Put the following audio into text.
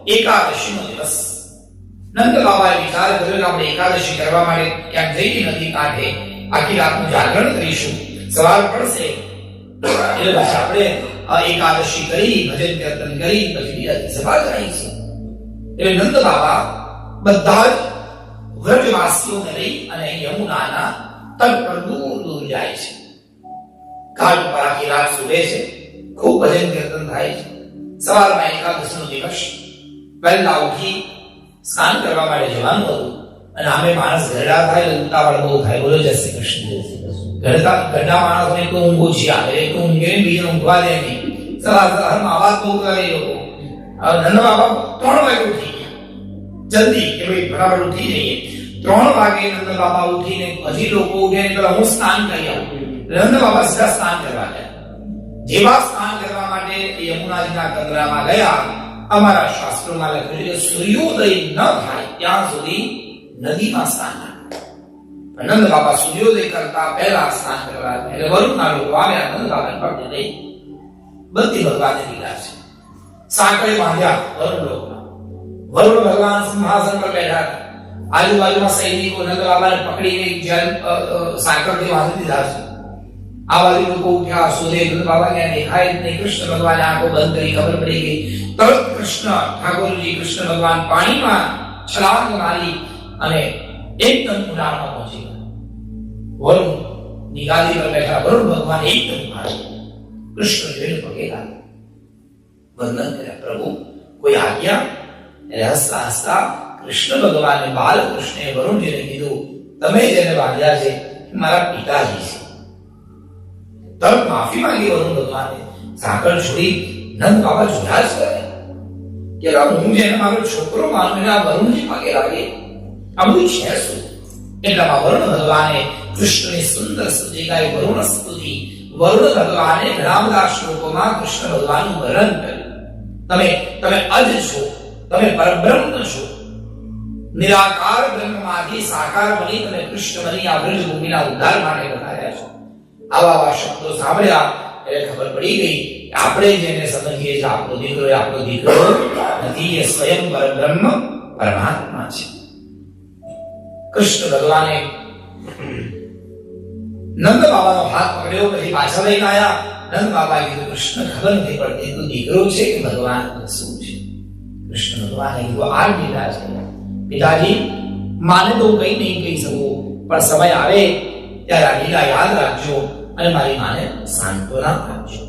એકાદશીનો દિવસ. નંદ બાબાએ વિચાર કર્યો કે આપણે એકાદશી કરવા માટે ક્યાંક જઈ નદી કાંઠે આખી રાતનું જાગરણ કરીશું, સવાર પડશે એટલે પછી આપણે એકાદશી કરી ભજન કીર્તન કરી પછી બીજા સભા કરાવીશું. એટલે નંદ બાબા બધા જ વ્રજવાસીઓને લઈ અને યમુનાના તટ પર દૂર દૂર જાય છે. ઘાટ પર આખી રાત સૂવે છે, ખૂબ ભજન કીર્તન થાય છે. સવારમાં એકાદશીનો દિવસ વહેલા ઉઠી સ્નાન કરવા માટે જવાનું હતું અને આમે માણસ ઘરડા થાય એટલે ઉતાવળ બહુ થાય. બોલો જય શ્રી કૃષ્ણ. ઘરડા માણસને તો ઊંઘ ઓછી આવે, તો ઊંઘે બીજે ઊંઘવા દે નહીં. સવારમાં અવાજ બહુ કરે એ લોકો. નંદ બાબા 3 વાગે ઉઠી ગયા જલ્દી કે ભાઈ બરાબર ઉઠી જઈએ. 3 વાગે નંદ બાબા ઉઠીને હજી લોકો ઉઠે ને પેલા હું સ્નાન કરી આવું. નંદ બાબા સીધા સ્નાન કરવા ગયા. જેવા સ્નાન કરવા માટે યમુનાજીના કંદરામાં ગયા, અમારા શાસ્ત્રોમાં લખેલું છે સૂર્યોદય ન થાય ત્યાં સુધી નદીમાં સ્નાન ન કરવું. નંદ બાબા સૂર્યોદય કરતા પહેલા સ્નાન કરવા એટલે વરુણના લોકો આવ્યા. નંદ બાબાને પકડી લઈ બધી ભગવાને લીધા છે. સાંકળે બાંધ્યા વરુણ લોકમાં. વરુણ ભગવાન સિંહાસન પર બેઠા હતા. આજુબાજુમાં સૈનિકો નંદ બાબાને પકડીને સાંકળથી બાંધી દીધા છે. આ બાજુ લોકો ઉઠ્યા, શોધે નંદ બાબા ક્યાં દેખાય નહીં. કૃષ્ણ ભગવાને આંખો બંધ કરી, ખબર પડી ગઈ. તરત કૃષ્ણ ઠાકોરજી કૃષ્ણ ભગવાન પાણીમાં છલાંગ મારી અને એકદમ ઊંડાણમાં પહોંચી ગયા. વરુણ નિગાદી પર બેઠા વરુણ ભગવાન એકદમ મારી કૃષ્ણ જોઈને પગે લાગ્યા, વંદન કર્યા. પ્રભુ કોઈ આજ્ઞા? એટલે હસતા હસતા કૃષ્ણ ભગવાને બાલકૃષ્ણે વરુણજીને કીધું, તમે જેને બાંધ્યા છે મારા પિતાજી છે. તરત માફી માંગી વરુણ ભગવાને. સાંકળ છોડી નંદ બાબા જોયા જ કરે કે હું જેને મારો છોકરો માનું એને આ વરુણજી પગે લાગે, આ બધું છે શું? એટલામાં વરુણ ભગવાને કૃષ્ણની સુંદર સ્તુતિ ગાઈ, વરુણ સ્તુતિ. વરુણ ભગવાને ઘણા બધા શ્લોકોમાં કૃષ્ણ ભગવાનનું વર્ણન કર્યું. તમે અજ છો, તમે પરબ્રહ્મ છો, નિરાકાર બ્રહ્મમાંથી સાકાર બની તમે કૃષ્ણ બની આ બ્રજ ભૂમિના ઉદ્ધાર માટે બનાવ્યા છો. આવા શબ્દો સાંભળ્યા એટલે ખબર પડી ગઈ કે આપણે જેને સમજીએ છીએ આપણો દીકરો નથી, એ સ્વયં પરબ્રહ્મ પરમાત્મા છે. કૃષ્ણ ભગવાને નંદ બાબાનો હાથ પકડ્યો, પછી પાછા લઈને આવ્યા. નંદ બાબાએ કીધું, કૃષ્ણ ખબર નથી પડતી તું દીકરો છે કે ભગવાન શું છે? કૃષ્ણ ભગવાને કીધું, આ લીલા છે પિતાજી, માને તો કઈ નહીં કહી શકું, પણ સમય આવે ત્યારે આ લીલા યાદ રાખજો અને મારી માને સાંત્વના આપજો.